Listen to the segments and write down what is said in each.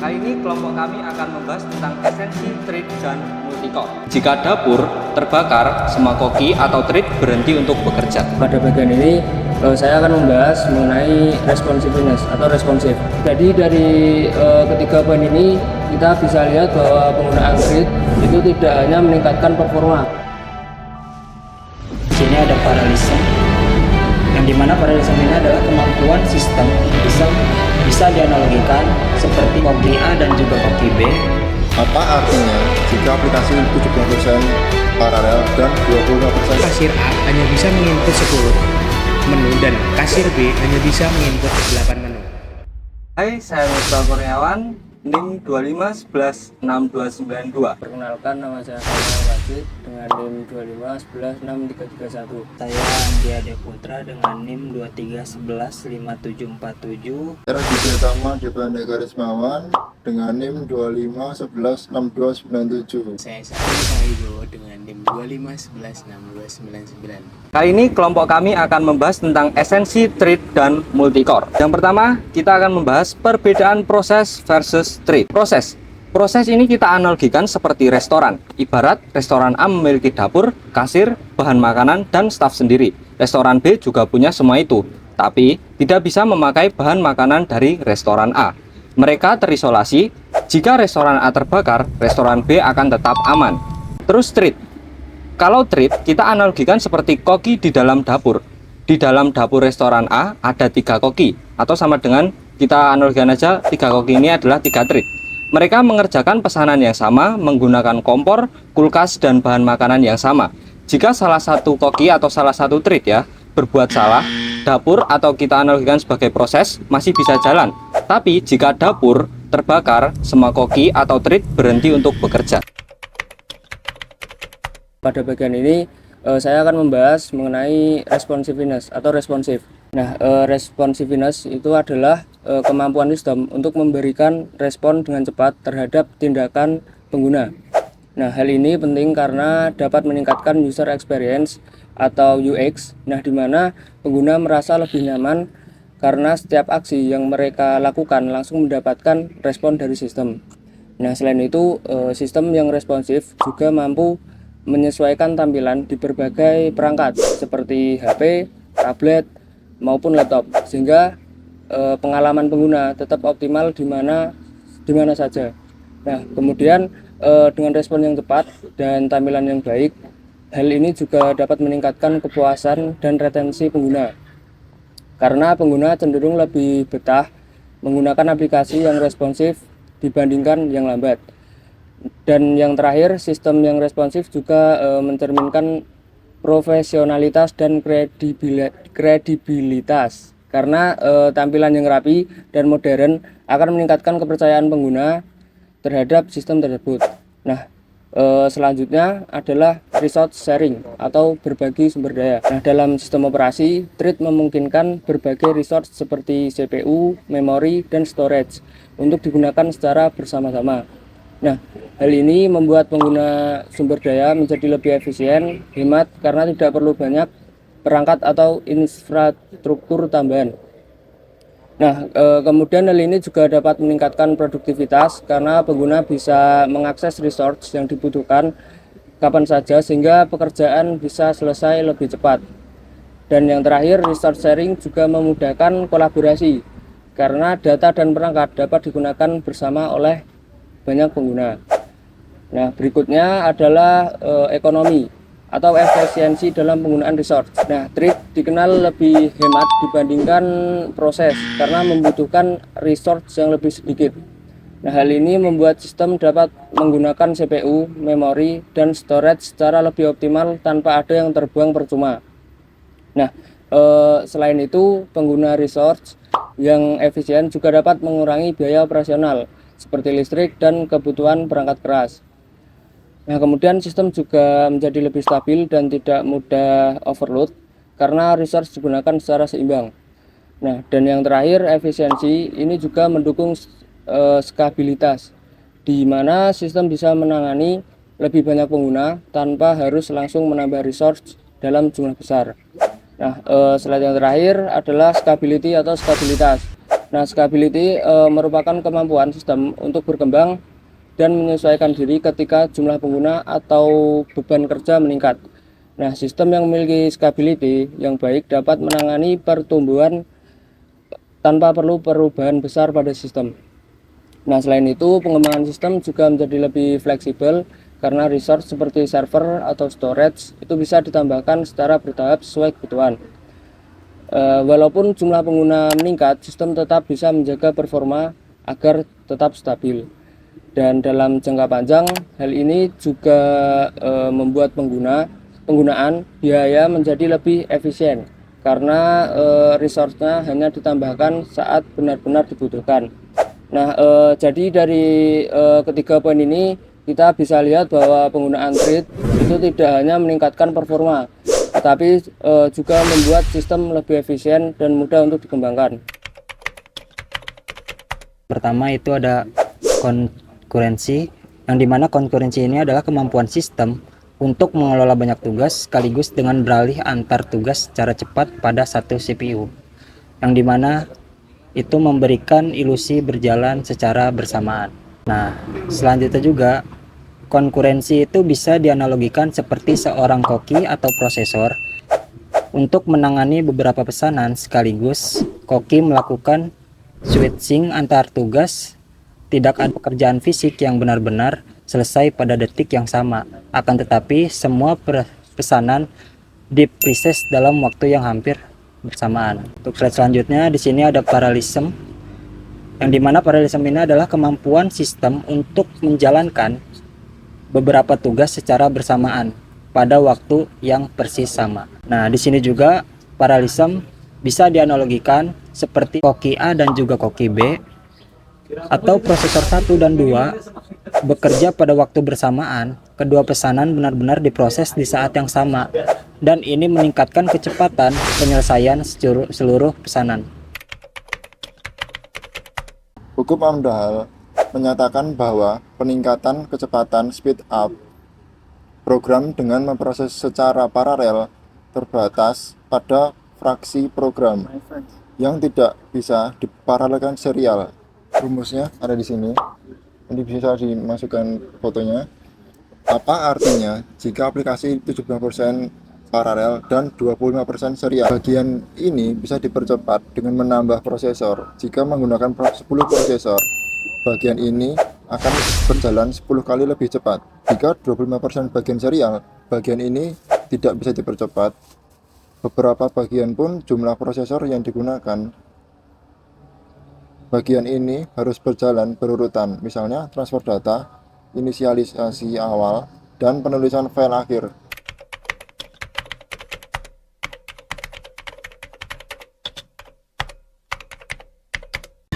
Kali ini kelompok kami akan membahas tentang esensi treat dan multicore. Jika dapur terbakar, semua koki atau treat berhenti untuk bekerja. Pada bagian ini saya akan membahas mengenai responsiveness atau responsif. Jadi dari ketiga poin ini kita bisa lihat bahwa penggunaan treat itu tidak hanya meningkatkan performa. Di sini ada parallelism, yang dimana parallelism ini adalah kemampuan sistem bisa dianalogikan seperti koki A dan juga koki B. Apa artinya jika aplikasi 70% paralel dan 25%? Kasir A hanya bisa menginput 10 menu dan kasir B hanya bisa menginput 8 menu. Hai, saya Misbah Kurniawan, NIM 25116292. Perkenalkan, nama saya Salman Wajid dengan NIM 25116331. Saya Andia Deputra dengan NIM 23115747. Era Didi Utama DPND Karismawan dengan NIM 25116297. Saya Sari Saibo dengan NIM 25116299. Kali ini kelompok kami akan membahas tentang esensi treat dan multicore. Yang pertama, kita akan membahas perbedaan proses versus treat. Proses ini kita analogikan seperti restoran. Ibarat restoran A memiliki dapur, kasir, bahan makanan, dan staf sendiri. Restoran B juga punya semua itu, tapi tidak bisa memakai bahan makanan dari restoran A. Mereka terisolasi. Jika restoran A terbakar, restoran B akan tetap aman. Terus treat. Kalau treat, kita analogikan seperti koki di dalam dapur. Di dalam dapur restoran A ada 3 koki, atau sama dengan kita analogikan aja 3 koki ini adalah 3 treat. Mereka mengerjakan pesanan yang sama menggunakan kompor, kulkas, dan bahan makanan yang sama. Jika salah satu koki atau salah satu treat berbuat salah, dapur atau kita analogikan sebagai proses masih bisa jalan. Tapi jika dapur terbakar, semua koki atau treat berhenti untuk bekerja. Pada bagian ini saya akan membahas mengenai responsiveness atau responsif. Nah, responsiveness itu adalah kemampuan sistem untuk memberikan respon dengan cepat terhadap tindakan pengguna. Nah, hal ini penting karena dapat meningkatkan user experience atau UX. Nah, di mana pengguna merasa lebih nyaman karena setiap aksi yang mereka lakukan langsung mendapatkan respon dari sistem. Nah, selain itu, sistem yang responsif juga mampu menyesuaikan tampilan di berbagai perangkat seperti HP, tablet, maupun laptop, sehingga pengalaman pengguna tetap optimal di mana saja. Nah, kemudian dengan respon yang cepat dan tampilan yang baik, hal ini juga dapat meningkatkan kepuasan dan retensi pengguna. Karena pengguna cenderung lebih betah menggunakan aplikasi yang responsif dibandingkan yang lambat. Dan yang terakhir, sistem yang responsif juga mencerminkan profesionalitas dan kredibilitas. Karena tampilan yang rapi dan modern akan meningkatkan kepercayaan pengguna terhadap sistem tersebut. Nah, selanjutnya adalah resource sharing atau berbagi sumber daya. Nah, dalam sistem operasi, treat memungkinkan berbagai resource seperti CPU, memori, dan storage untuk digunakan secara bersama-sama. Nah, hal ini membuat pengguna sumber daya menjadi lebih efisien, hemat karena tidak perlu banyak perangkat atau infrastruktur tambahan. Nah, kemudian hal ini juga dapat meningkatkan produktivitas karena pengguna bisa mengakses resource yang dibutuhkan kapan saja sehingga pekerjaan bisa selesai lebih cepat. Dan yang terakhir, resource sharing juga memudahkan kolaborasi karena data dan perangkat dapat digunakan bersama oleh banyak pengguna. Nah, berikutnya adalah ekonomi atau efisiensi dalam penggunaan resource. Nah, treat dikenal lebih hemat dibandingkan proses karena membutuhkan resource yang lebih sedikit. Nah, hal ini membuat sistem dapat menggunakan CPU, memori, dan storage secara lebih optimal tanpa ada yang terbuang percuma. Nah, selain itu, pengguna resource yang efisien juga dapat mengurangi biaya operasional seperti listrik dan kebutuhan perangkat keras. Nah, kemudian sistem juga menjadi lebih stabil dan tidak mudah overload karena resource digunakan secara seimbang. Nah, dan yang terakhir, efisiensi ini juga mendukung skabilitas, di mana sistem bisa menangani lebih banyak pengguna tanpa harus langsung menambah resource dalam jumlah besar. Nah, slide yang terakhir adalah stability atau stabilitas. Nah, scalability merupakan kemampuan sistem untuk berkembang dan menyesuaikan diri ketika jumlah pengguna atau beban kerja meningkat. Nah, sistem yang memiliki scalability yang baik dapat menangani pertumbuhan tanpa perlu perubahan besar pada sistem. Nah, selain itu, pengembangan sistem juga menjadi lebih fleksibel karena resource seperti server atau storage itu bisa ditambahkan secara bertahap sesuai kebutuhan. Walaupun jumlah pengguna meningkat, sistem tetap bisa menjaga performa agar tetap stabil. Dan dalam jangka panjang, hal ini juga membuat penggunaan biaya menjadi lebih efisien karena resource-nya hanya ditambahkan saat benar-benar dibutuhkan. Nah, jadi dari ketiga poin ini kita bisa lihat bahwa penggunaan thread itu tidak hanya meningkatkan performa, tetapi juga membuat sistem lebih efisien dan mudah untuk dikembangkan. Pertama itu ada konkurensi, yang dimana konkurensi ini adalah kemampuan sistem untuk mengelola banyak tugas sekaligus dengan beralih antar tugas secara cepat pada satu CPU, yang dimana itu memberikan ilusi berjalan secara bersamaan. Nah, selanjutnya juga konkurensi itu bisa dianalogikan seperti seorang koki atau prosesor. Untuk menangani beberapa pesanan sekaligus, koki melakukan switching antar tugas. Tidak ada pekerjaan fisik yang benar-benar selesai pada detik yang sama. Akan tetapi, semua pesanan diproses dalam waktu yang hampir bersamaan. Untuk slide selanjutnya, di sini ada parallelism, yang dimana parallelism ini adalah kemampuan sistem untuk menjalankan beberapa tugas secara bersamaan pada waktu yang persis sama. Nah, di sini juga parallelism bisa dianalogikan seperti koki A dan juga koki B, atau prosesor 1 dan 2 bekerja pada waktu bersamaan. Kedua pesanan benar-benar diproses di saat yang sama, dan ini meningkatkan kecepatan penyelesaian seluruh pesanan. Hukum Amdahl menyatakan bahwa peningkatan kecepatan speed up program dengan memproses secara paralel terbatas pada fraksi program yang tidak bisa diparalelkan serial. Rumusnya ada di sini. Ini bisa dimasukkan fotonya. Apa artinya jika aplikasi 70% paralel dan 25% serial? Bagian ini bisa dipercepat dengan menambah prosesor. Jika menggunakan 10 prosesor, bagian ini akan berjalan 10 kali lebih cepat. Jika 25% bagian serial, bagian ini tidak bisa dipercepat. Beberapa bagian pun jumlah prosesor yang digunakan. Bagian ini harus berjalan berurutan, misalnya transfer data, inisialisasi awal, dan penulisan file akhir.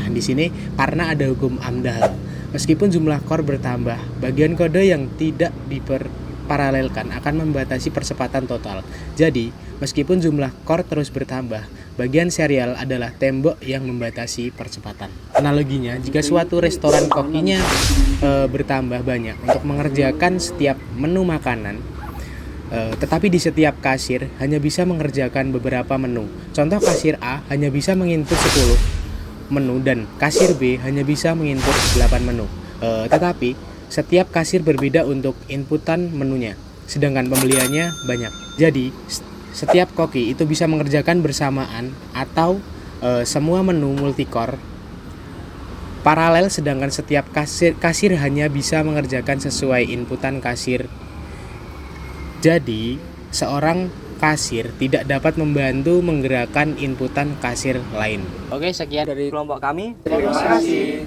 Di sini karena ada hukum Amdahl, meskipun jumlah core bertambah, bagian kode yang tidak diparalelkan akan membatasi percepatan total. Jadi, meskipun jumlah core terus bertambah, bagian serial adalah tembok yang membatasi percepatan. Analoginya, jika suatu restoran kokinya bertambah banyak untuk mengerjakan setiap menu makanan, tetapi di setiap kasir hanya bisa mengerjakan beberapa menu. Contoh, kasir A hanya bisa menginput 10 menu dan kasir B hanya bisa menginput 8 menu. Tetapi setiap kasir berbeda untuk inputan menunya, sedangkan pembeliannya banyak. Jadi setiap koki itu bisa mengerjakan bersamaan atau semua menu multicore paralel, sedangkan setiap kasir hanya bisa mengerjakan sesuai inputan kasir. Jadi seorang kasir tidak dapat membantu menggerakkan inputan kasir lain. Oke, sekian dari kelompok kami. Terima kasih.